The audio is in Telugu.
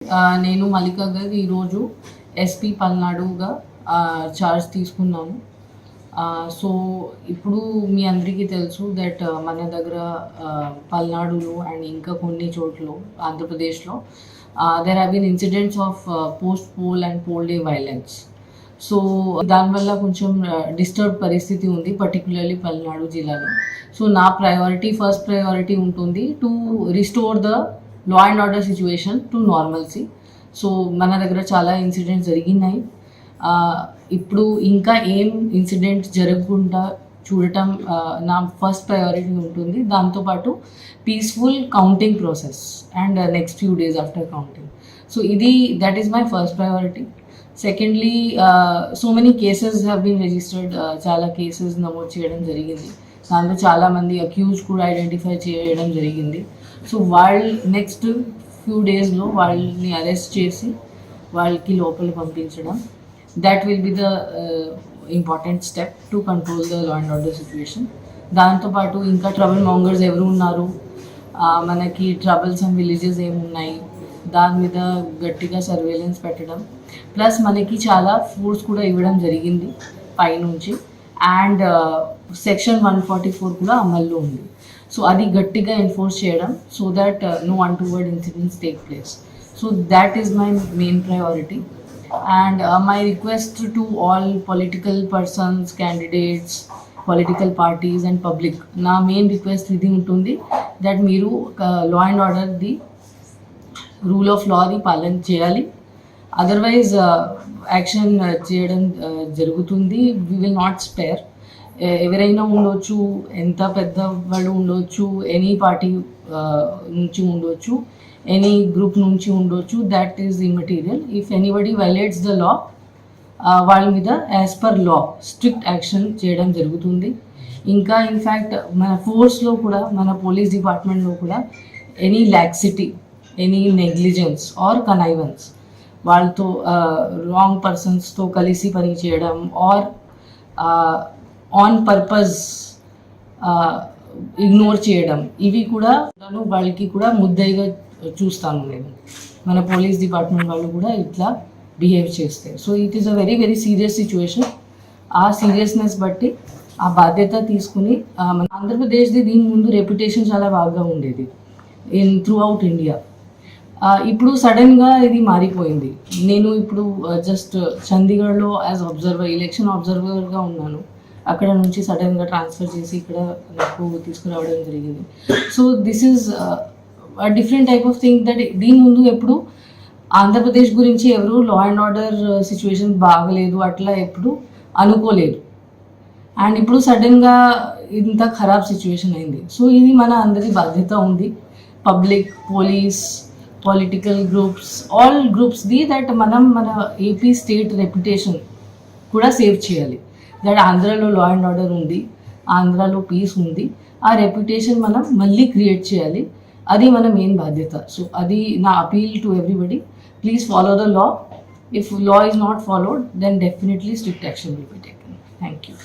నేను మల్లికా గారు ఈరోజు ఎస్పీ పల్నాడుగా చార్జ్ తీసుకున్నాను. సో ఇప్పుడు మీ అందరికీ తెలుసు దట్ మన దగ్గర పల్నాడులో అండ్ ఇంకా కొన్ని చోట్ల ఆంధ్రప్రదేశ్లో there have been incidents of post poll and poll day violence. So దానివల్ల కొంచెం డిస్టర్బ్ పరిస్థితి ఉంది, పర్టికులర్లీ పల్నాడు జిల్లాలో. సో నా ఫస్ట్ ప్రయారిటీ ఉంటుంది to restore the law and order situation to normalcy. So మన దగ్గర చాలా ఇన్సిడెంట్స్ జరిగినాయి. ఇప్పుడు ఇంకా ఏం ఇన్సిడెంట్ జరగకుండా చూడటం నా ఫస్ట్ ప్రయారిటీ ఉంటుంది. దాంతోపాటు peaceful counting process and next few days after counting. So that is my first priority. Secondly, so many cases have been registered. చాలా కేసెస్ నమోదు చేయడం జరిగింది. దాంట్లో చాలామంది అక్యూజ్ కూడా ఐడెంటిఫై చేయడం జరిగింది. సో వాళ్ళు నెక్స్ట్ ఫ్యూ డేస్లో వాళ్ళని అరెస్ట్ చేసి వాళ్ళకి లోపల పంపించడం, that will be the important step to control the law and order situation. దాంతోపాటు ఇంకా ట్రబుల్ మాంగర్స్ ఎవరు ఉన్నారు, మనకి ట్రబుల్సమ్ విలేజెస్ ఏమున్నాయి, దాని మీద గట్టిగా సర్వేలెన్స్ పెట్టడం, ప్లస్ మనకి చాలా ఫోర్స్ కూడా ఇవ్వడం జరిగింది పైనుంచి. అండ్ సెక్షన్ 144 కూడా అమల్లో ఉంది. సో అది గట్టిగా ఎన్ఫోర్స్ చేయడం, so that no untoward incidents take place. So that is my main priority. And my request to all political persons, candidates, political parties and public, నా మెయిన్ రిక్వెస్ట్ ఇది ఉంటుంది దట్ మీరు లా అండ్ ఆర్డర్ది, రూల్ ఆఫ్ లాది పాలన చేయాలి. అదర్వైజ్ యాక్షన్ చేయడం జరుగుతుంది. We will not spare. ఎవరైనా ఉండొచ్చు, ఎంత పెద్ద వాళ్ళు ఉండొచ్చు, ఎనీ పార్టీ నుంచి ఉండొచ్చు, ఎనీ గ్రూప్ నుంచి ఉండొచ్చు, that is immaterial. If anybody violates the law, వాళ్ళ మీద as per law strict action చేయడం జరుగుతుంది. ఇంకా ఇన్ఫ్యాక్ట్ మన ఫోర్స్లో కూడా, మన పోలీస్ డిపార్ట్మెంట్లో కూడా any laxity, any negligence are connivance, వాళ్ళతో రాంగ్ పర్సన్స్తో కలిసి పని చేయడం ఆర్ ఆన్ పర్పస్ ఇగ్నోర్ చేయడం, ఇవి కూడా వాళ్ళకి కూడా ముద్దయిగా చూస్తాను నేను. మన పోలీస్ డిపార్ట్మెంట్ వాళ్ళు కూడా ఇట్లా బిహేవ్ చేస్తే, so it is a very very serious situation. ఆ సీరియస్నెస్ బట్టి ఆ బాధ్యత తీసుకుని, మన ఆంధ్రప్రదేశ్ది దీని ముందు రెప్యుటేషన్ చాలా బాగా ఉండేది త్రూ అవుట్ ఇండియా. ఇప్పుడు సడన్గా ఇది మారిపోయింది. నేను ఇప్పుడు జస్ట్ చండీగఢ్లో యాజ్ అబ్జర్వర్, ఎలక్షన్ అబ్జర్వర్గా ఉన్నాను. అక్కడ నుంచి సడన్గా ట్రాన్స్ఫర్ చేసి ఇక్కడ నాకు తీసుకురావడం జరిగింది. So this is different type of thing that దీని ముందు ఎప్పుడు ఆంధ్రప్రదేశ్ గురించి ఎవరు లా అండ్ ఆర్డర్ సిచ్యువేషన్ బాగలేదు అట్లా ఎప్పుడు అనుకోలేదు. అండ్ ఇప్పుడు సడన్గా ఇంత ఖరాబ్ సిచ్యువేషన్ అయింది. సో ఇది మన అందరి బాధ్యత ఉంది, public, police, political groups, all గ్రూప్స్ది, దట్ మనం మన ఏపీ స్టేట్ రెప్యుటేషన్ కూడా సేవ్ చేయాలి. దట్ ఆంధ్రాలో లా అండ్ ఆర్డర్ ఉంది, ఆంధ్రాలో పీస్ ఉంది, ఆ రెప్యుటేషన్ మనం మళ్ళీ క్రియేట్ చేయాలి. అది మన మెయిన్ బాధ్యత. సో అది నా appeal to everybody. Please follow the law. If law is not followed, then definitely strict action will be taken. Thank you.